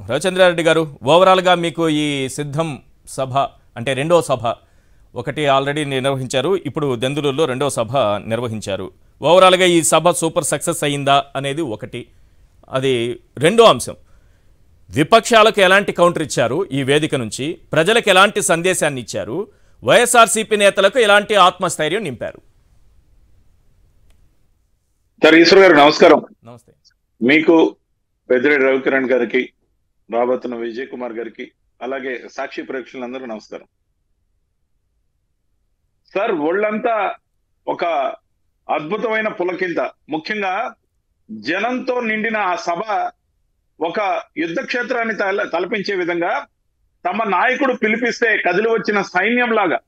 రవిచంద్రారెడ్డి గారు, ఓవరాల్గా మీకు ఈ సిద్ధం సభ అంటే రెండో సభ ఒకటి ఆల్రెడీ నిర్వహించారు, ఇప్పుడు దెందులూరులో రెండో సభ నిర్వహించారు. ఓవరాల్గా ఈ సభ సూపర్ సక్సెస్ అయిందా అనేది ఒకటి. అది రెండో అంశం, విపక్షాలకు ఎలాంటి కౌంటర్ ఇచ్చారు, ఈ వేదిక నుంచి ప్రజలకు ఎలాంటి సందేశాన్ని ఇచ్చారు, వైఎస్ఆర్సీపీ నేతలకు ఎలాంటి ఆత్మస్థైర్యం నింపారు. సార్ ఈశ్వర్ గారు నమస్కారం. నమస్తే. మీకు పెద్దిరెడ్డి రవికిరణ్ గారికి, రాబోతున్న విజయ్ కుమార్ గారికి, అలాగే సాక్షి ప్రేక్షకులందరూ నమస్కారం. సార్ ఒళ్ళంతా ఒక అద్భుతమైన పులకింత. ముఖ్యంగా జనంతో నిండిన ఆ సభ ఒక యుద్ధ క్షేత్రాన్ని తలపించే విధంగా తమ నాయకుడు పిలిపిస్తే కదిలి వచ్చిన సైన్యం లాగా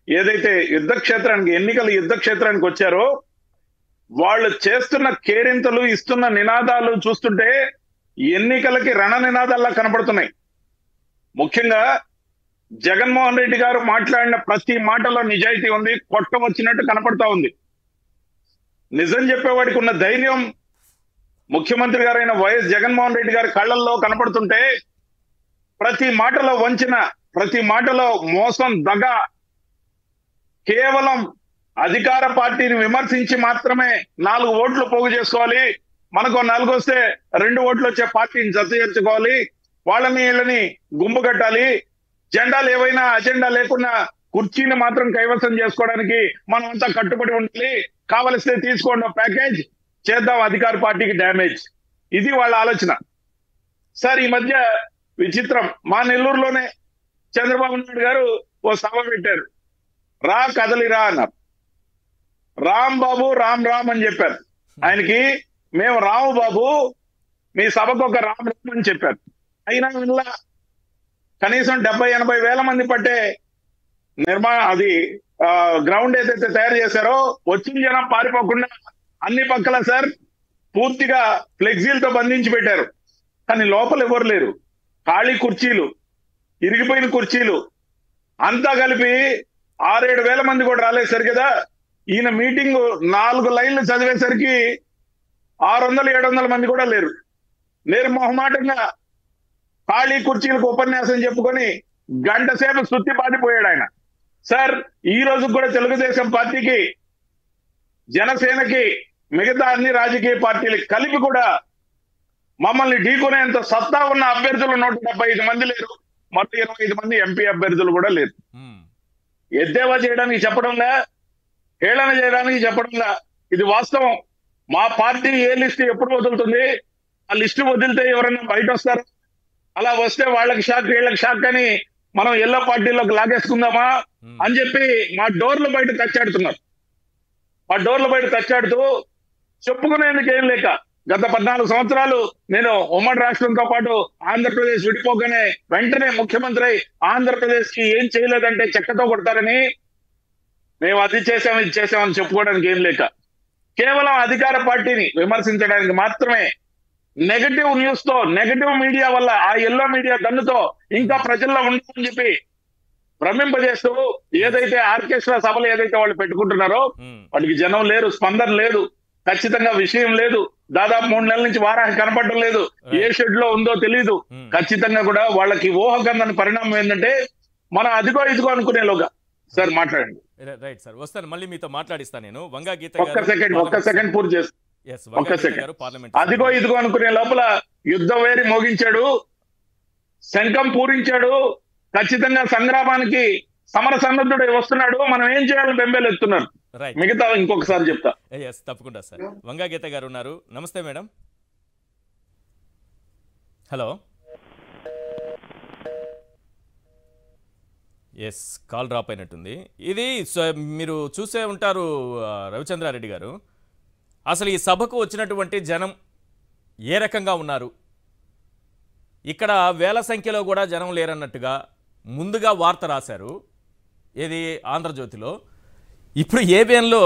ఏదైతే యుద్ధ క్షేత్రానికి, ఎన్నికల యుద్ధ క్షేత్రానికి వచ్చారో వాళ్ళు చేస్తున్న కేరింతలు, ఇస్తున్న నినాదాలు చూస్తుంటే ఎన్నికలకి రణ నినాదాల్లా కనపడుతున్నాయి. ముఖ్యంగా జగన్మోహన్ రెడ్డి గారు మాట్లాడిన ప్రతి మాటలో నిజాయితీ ఉంది, కొట్ట వచ్చినట్టు కనపడతా ఉంది. నిజం చెప్పేవాడికి ఉన్న ధైర్యం ముఖ్యమంత్రి గారైన వైఎస్ జగన్మోహన్ రెడ్డి గారి కళ్ళల్లో కనపడుతుంటే ప్రతి మాటలో వంచిన, ప్రతి మాటలో మోసం, దగ, కేవలం అధికార పార్టీని విమర్శించి మాత్రమే 4 ఓట్లు పోగు చేసుకోవాలి, మనకు 4 వస్తే 2 ఓట్లు వచ్చే పార్టీని జత చేర్చుకోవాలి, వాళ్ళని వీళ్ళని గుంపు కట్టాలి, జెండాలు ఏవైనా అజెండా లేకుండా కుర్చీని మాత్రం కైవసం చేసుకోవడానికి మనం అంతా కట్టుబడి ఉండాలి, కావలిస్తే తీసుకోండి ప్యాకేజ్, చేద్దాం అధికార పార్టీకి డ్యామేజ్. ఇది వాళ్ళ ఆలోచన. సార్ ఈ మధ్య విచిత్రం, మా నెల్లూరులోనే చంద్రబాబు నాయుడు గారు ఓ సభ పెట్టారు. రా కదలిరా అన్నారు. రామ్ బాబు రామ్ రామ్ అని చెప్పారు. ఆయనకి మేము రాము బాబు, మీ సభకు ఒక రామ్ రామ్ అని చెప్పారు. అయినా ఇలా కనీసం 70-80 వేల మంది పట్టే అది గ్రౌండ్ ఏదైతే తయారు చేశారో వచ్చిన జనం పారిపోకుండా అన్ని పక్కల సార్ పూర్తిగా ఫ్లెక్సీలతో బంధించి పెట్టారు. కానీ లోపల ఎవరు లేరు, ఖాళీ కుర్చీలు, ఇరిగిపోయిన కుర్చీలు, అంతా కలిపి 6-7 వేల మంది కూడా రాలేదు సార్ కదా. ఈయన మీటింగ్ 4 లైన్లు చదివేసరికి 600-700 మంది కూడా లేరు. మొహమాటంగా ఖాళీ కుర్చీలకు ఉపన్యాసం చెప్పుకొని గంట సేపు సుత్తి పాటిపోయాడు ఆయన. సార్ ఈ రోజు కూడా తెలుగుదేశం పార్టీకి, జనసేనకి, మిగతా అన్ని రాజకీయ పార్టీలకి కలిపి కూడా మమ్మల్ని ఢీకొనేంత సత్తా ఉన్న అభ్యర్థులు 175 మంది లేరు, మొత్తం 25 మంది ఎంపీ అభ్యర్థులు కూడా లేరు. ఎద్దేవా చేయడానికి చెప్పడంలా, హేళన చేయడానికి చెప్పడంలా, ఇది వాస్తవం. మా పార్టీ ఏ లిస్టు ఎప్పుడు వదులుతుంది, ఆ లిస్టు వదిలితే ఎవరైనా బయట వస్తారు, అలా వస్తే వాళ్ళకి షాక్ వీళ్ళకి షాక్ అని మనం ఎల్లో పార్టీలోకి లాగేసుకుందామా అని చెప్పి మా డోర్ల బయట తచ్చాడుతున్నారు. మా డోర్ల బయట తచ్చాడుతూ చెప్పుకునేందుకు ఏం లేక గత 14 సంవత్సరాలు నేను ఉమ్మడి రాష్ట్రంతో పాటు ఆంధ్రప్రదేశ్ విడిపోగానే వెంటనే ముఖ్యమంత్రి ఆంధ్రప్రదేశ్ కి ఏం చేయలేదంటే చెక్కతో కొడతారని, మేము అది చేసాం ఇది చేసామని చెప్పుకోవడానికి ఏం లేక కేవలం అధికార పార్టీని విమర్శించడానికి మాత్రమే నెగటివ్ న్యూస్ తో, నెగటివ్ మీడియా వల్ల, ఆ ఎల్లో మీడియా దన్నుతో ఇంకా ప్రజల్లో ఉంటుందని చెప్పి భ్రమింపజేస్తూ ఏదైతే ఆర్కెస్ట్రా సభలు ఏదైతే వాళ్ళు పెట్టుకుంటున్నారో వాటికి జనం లేరు, స్పందన లేదు, ఖచ్చితంగా విషయం లేదు. దాదాపు 3 నెలల నుంచి వారానికి కనపడడం లేదు, ఏ షెడ్ లో ఉందో తెలియదు. ఖచ్చితంగా కూడా వాళ్ళకి ఊహకందని పరిణామం ఏంటంటే మనం అదిగో ఇదిగో అనుకునేలోగా. సార్ మాట్లాడండి. రైట్ సార్, వస్తాను, మళ్ళీ మీతో మాట్లాడిస్తాను నేను. వంగా గీత ఒక్క సెకండ్ పూర్తి చేస్తాను. అదిగో ఇదిగో అనుకునే లోపల యుద్ధ వేరి మోగించాడు, శంఖం పూరించాడు, ఖచ్చితంగా సంగ్రామానికి సమర సన్నద్ధుడై వస్తున్నాడు. మనం ఏం చేయాలని బెంబేలెత్తున్నారు. మిగతా ఇంకొకసారి చెప్తా. తప్పకుండా సార్. వంగా గీత గారు ఉన్నారు. నమస్తే madam. Hello. Yes, call drop అయినట్టుంది. ఇది మీరు చూసే ఉంటారు రవిచంద్రారెడ్డి గారు, అసలు ఈ సభకు వచ్చినటువంటి జనం ఏ రకంగా ఉన్నారు, ఇక్కడ వేల సంఖ్యలో కూడా జనం లేరన్నట్టుగా ముందుగా వార్త రాశారు. ఏది ఆంధ్రజ్యోతిలో. ఇప్పుడు ఏబిఎన్లో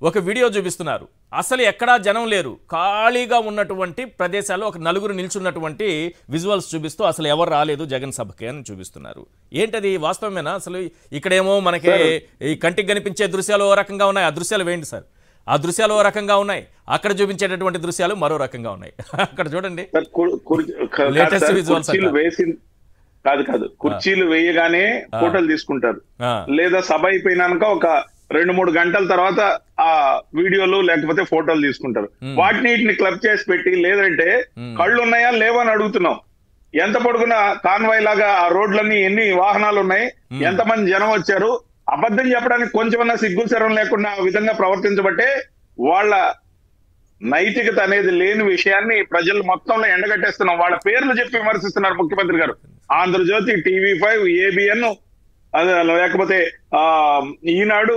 ఒక వీడియో చూపిస్తున్నారు, అసలు ఎక్కడా జనం లేరు, ఖాళీగా ఉన్నటువంటి ప్రదేశాల్లో ఒక 4 నిల్చున్నటువంటి విజువల్స్ చూపిస్తూ అసలు ఎవరు రాలేదు జగన్ సభకి అని చూపిస్తున్నారు. ఏంటది, వాస్తవమేనా? అసలు ఇక్కడేమో మనకి ఈ కంటికి కనిపించే దృశ్యాలు ఓ రకంగా ఉన్నాయి, ఆ దృశ్యాలు వేయండి సార్. ఆ దృశ్యాలు ఓ రకంగా ఉన్నాయి, అక్కడ చూపించేటటువంటి దృశ్యాలు మరో రకంగా ఉన్నాయి. అక్కడ చూడండి లేటెస్ట్ విజువల్స్ కుర్చీలు వేసి కాదు కుర్చీలు వేయగానే ఫోటోలు తీసుకుంటారు, లేదా సభ అయిపోయినాక ఒక 2-3 గంటల తర్వాత ఆ వీడియోలు లేకపోతే ఫోటోలు తీసుకుంటారు. వాటిని క్లబ్ చేసి పెట్టి, లేదంటే కళ్ళు ఉన్నాయా లేవని అడుగుతున్నాం. ఎంత పొడుగున కాన్వాయ్ లాగా ఆ రోడ్లన్నీ ఎన్ని వాహనాలు ఉన్నాయి, ఎంతమంది జనం వచ్చారు, అబద్ధం చెప్పడానికి కొంచెమన్నా సిగ్గు శరం లేకుండా ఆ విధంగా ప్రవర్తించబట్టే వాళ్ళ నైతికత అనేది లేని విషయాన్ని ప్రజలు మొత్తంలో ఎండగట్టేస్తున్నాం. వాళ్ళ పేర్లు చెప్పి విమర్శిస్తున్నారు ముఖ్యమంత్రి గారు. ఆంధ్రజ్యోతి, TV5, ABN, లేకపోతే ఈనాడు,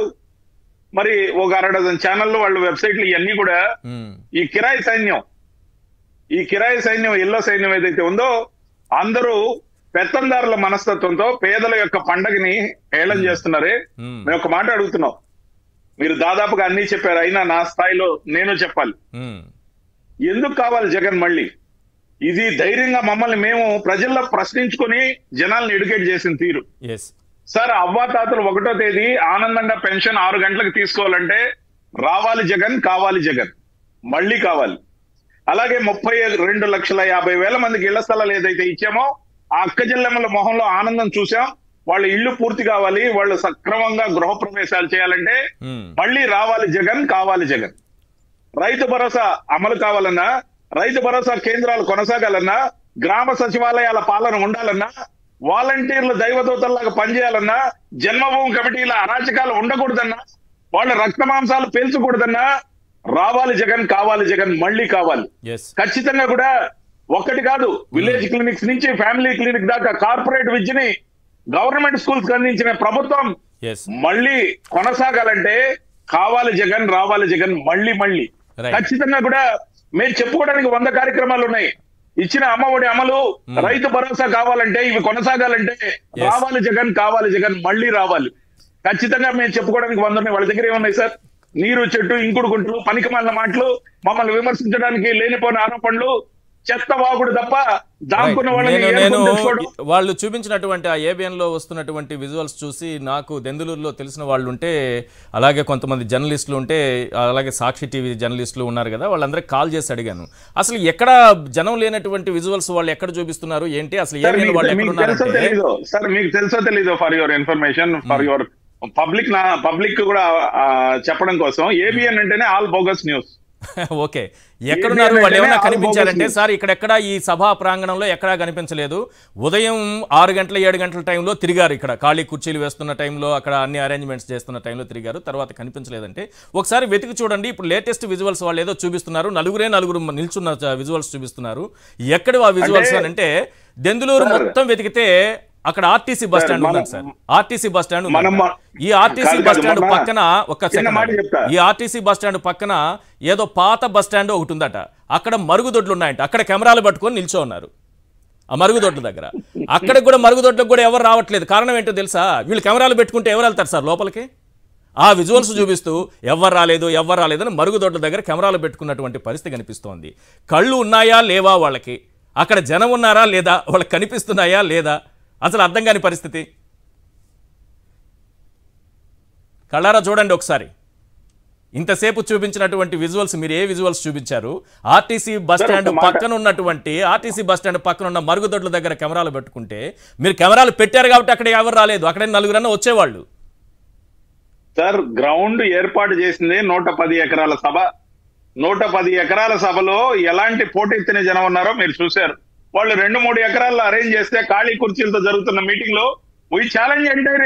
మరి ఒక 6 డజన్ ఛానళ్ళు, వాళ్ళ వెబ్సైట్లు, ఇవన్నీ కూడా ఈ కిరాయి సైన్యం ఎల్లో సైన్యం ఏదైతే ఉందో అందరూ పెత్తందారుల మనస్తత్వంతో పేదల యొక్క పండగని హేళన చేస్తున్నారే. మేము ఒక మాట అడుగుతున్నాం, మీరు దాదాపుగా అన్ని చెప్పారు, అయినా నా స్థాయిలో నేను చెప్పాలి. ఎందుకు కావాలి జగన్ మళ్ళీ? ఇది ధైర్యంగా మమ్మల్ని మేము ప్రజల్లో ప్రశ్నించుకొని జనాల్ని ఎడ్యుకేట్ చేసిన తీరు. సార్, అవ్వాతాతలు 1వ తేదీ ఆనందంగా పెన్షన్ 6 గంటలకు తీసుకోవాలంటే రావాలి జగన్, కావాలి జగన్, మళ్ళీ కావాలి. అలాగే 32,50,000 మందికి ఇళ్ల స్థలాలు ఏదైతే ఇచ్చామో ఆ అక్క చెల్లెమ్మల మొహంలో ఆనందం చూసాం. వాళ్ళ ఇళ్లు పూర్తి కావాలి, వాళ్ళు సక్రమంగా గృహప్రవేశాలు చేయాలంటే మళ్ళీ రావాలి జగన్, కావాలి జగన్. రైతు భరోసా అమలు కావాలన్నా, రైతు భరోసా కేంద్రాలు కొనసాగాలన్నా, గ్రామ సచివాలయాల పాలన ఉండాలన్నా, వాలంటీర్లు దైవదూతల్లాగా పనిచేయాలన్నా, జన్మభూమి కమిటీల అరాచకాలు ఉండకూడదన్నా, వాళ్ళ రక్త మాంసాలు పేల్చకూడదన్నా రావాలి జగన్, కావాలి జగన్, మళ్ళీ కావాలి. ఖచ్చితంగా కూడా ఒక్కటి కాదు, విలేజ్ క్లినిక్స్ నుంచి ఫ్యామిలీ క్లినిక్ దాకా కార్పొరేట్ విద్యని గవర్నమెంట్ స్కూల్స్ అందించిన ప్రభుత్వం మళ్ళీ కొనసాగాలంటే కావాలి జగన్, రావాలి జగన్, మళ్ళీ మళ్ళీ. ఖచ్చితంగా కూడా మేము చెప్పుకోవడానికి 100 కార్యక్రమాలు ఉన్నాయి. ఇచ్చిన అమ్మఒడి అమలు, రైతు భరోసా కావాలంటే, ఇవి కొనసాగాలంటే రావాలి జగన్, కావాలి జగన్, మళ్ళీ రావాలి. ఖచ్చితంగా మేము చెప్పుకోవడానికి 100 ఉన్నాయి. వాళ్ళ దగ్గర ఏమున్నాయి సార్? నీరు చెట్టు, ఇంకుడు గుంటలు, పనికిమాలిన మాటలు, మమ్మల్ని విమర్శించడానికి లేనిపోయిన ఆరోపణలు, చెత్త వాగుడు తప్ప దాక్కున్న వాళ్ళు చూపించినటువంటి ఆ ABN లో వస్తున్నటువంటి విజువల్స్ చూసి నాకు దెందులూరులో తెలిసిన వాళ్ళు ఉంటే, అలాగే కొంతమంది జర్నలిస్టులు ఉంటే, అలాగే సాక్షి టీవీ జర్నలిస్టులు ఉన్నారు కదా, వాళ్ళందరికీ కాల్ చేసి అడిగాను, అసలు ఎక్కడ జనం లేనటువంటి విజువల్స్ వాళ్ళు ఎక్కడ చూపిస్తున్నారు ఏంటి, అసలు ABN వాళ్ళు ఎక్కడ ఉన్నారు? సార్ మీకు తెలుసో తెలీదో, for your information, for your public కూడా చెప్పడం కోసం, ABN అంటేనే ఆల్ బోగస్ న్యూస్. ఓకే, ఎక్కడున్నారు వాళ్ళు? ఏమైనా కనిపించారంటే సార్ ఇక్కడెక్కడ ఈ సభా ప్రాంగణంలో ఎక్కడా కనిపించలేదు. ఉదయం 6 గంటల 7 గంటల టైంలో తిరిగారు, ఇక్కడ ఖాళీ కుర్చీలు వేస్తున్న టైంలో, అక్కడ అన్ని అరేంజ్మెంట్స్ చేస్తున్న టైంలో తిరిగారు, తర్వాత కనిపించలేదంటే ఒకసారి వెతికి చూడండి. ఇప్పుడు లేటెస్ట్ విజువల్స్ వాళ్ళు ఏదో చూపిస్తున్నారు, నలుగురు నిల్చున్న విజువల్స్ చూపిస్తున్నారు. ఎక్కడ ఆ విజువల్స్ అంటే దెందులూరు మొత్తం వెతికితే అక్కడ ఆర్టీసీ బస్ స్టాండ్ ఉందండి సార్. ఆర్టీసీ బస్ స్టాండ్ ఈ ఆర్టీసీ బస్ స్టాండ్ పక్కన ఈ ఆర్టీసీ బస్ స్టాండ్ పక్కన ఏదో పాత బస్ స్టాండ్ ఒకటి ఉందట, అక్కడ మరుగుదొడ్లు ఉన్నాయంట. అక్కడ కెమెరాలు పట్టుకొని నిల్చో ఉన్నారు ఆ మరుగుదొడ్ల దగ్గర. అక్కడికి కూడా మరుగుదొడ్లకు కూడా ఎవరు రావట్లేదు. కారణం ఏంటో తెలుసా? వీళ్ళు కెమెరాలు పెట్టుకుంటే ఎవరు వెళ్తారు సార్ లోపలికి? ఆ విజువల్స్ చూపిస్తూ ఎవరు రాలేదని మరుగుదొడ్ల దగ్గర కెమెరాలు పెట్టుకున్నటువంటి పరిస్థితి కనిపిస్తోంది. కళ్ళు ఉన్నాయా లేవా వాళ్ళకి? అక్కడ జనం ఉన్నారా లేదా? వాళ్ళకి కనిపిస్తున్నాయా లేదా? అసలు అర్థం కాని పరిస్థితి. కళ్ళారా చూడండి ఒకసారి. ఇంతసేపు చూపించినటువంటి విజువల్స్ మీరు ఏ విజువల్స్ చూపించారు? ఆర్టీసీ బస్ స్టాండ్ పక్కన ఉన్న మరుగుదొడ్ల దగ్గర కెమెరాలు పెట్టుకుంటే, మీరు కెమెరాలు పెట్టారు కాబట్టి అక్కడ ఎవరు రాలేదు, అక్కడే 4 వచ్చేవాళ్ళు. సార్, గ్రౌండ్ ఏర్పాటు చేసింది 110 ఎకరాల సభ. 110 ఎకరాల సభలో ఎలాంటి పోటెత్తిన జనం ఉన్నారో మీరు చూశారు. వాళ్ళు 2-3 ఎకరాల్లో అరేంజ్ చేస్తే ఖాళీ కుర్చీలతో జరుగుతున్న మీటింగ్ లో we challenge entire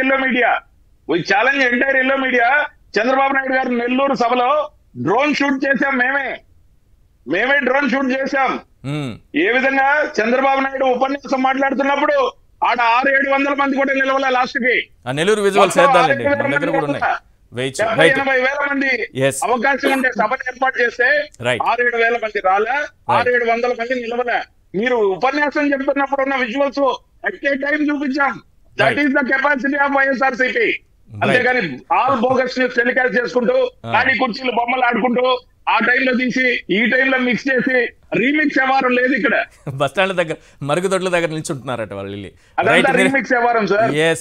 yellow media. Chandrababu Naidu గారు నెల్లూరు సభలో డ్రోన్ షూట్ చేశాం, మేమే డ్రోన్ షూట్ చేశాం. ఏ విధంగా చంద్రబాబు నాయుడు ఉపన్యాసం మాట్లాడుతున్నప్పుడు ఆడ 600-700 మంది కూడా నిలవలే. లాస్ట్ కి నెల్లూరు విజువల్స్ 80,000 మంది అవకాశం ఉండే సభను ఏర్పాటు చేస్తే 6-7 మంది రాలే, 600-700 మంది నిలవలే. మీరు ఉపన్యాసం చెప్తున్నప్పుడు ఉన్న విజువల్స్ అట్ ఏ టైం చూపించాం. That is the capacity of YSRCP. అంతేగాని ఆల్ బోగస్ న్యూస్ టెలికాస్ట్ చేసుకుంటూ ఖాళీ కుర్చీలు బొమ్మలు ఆడుకుంటూ ఆ టైంలో తీసి ఈ టైంలో మిక్స్ చేసి రీమిక్స్ వ్యవహారం లేదు ఇక్కడ. బస్ స్టాండ్ దగ్గర మరుగుదొడ్ల దగ్గర నిల్చుంటున్నారట వాళ్ళు. రీమిక్స్ వ్యవహారం సార్.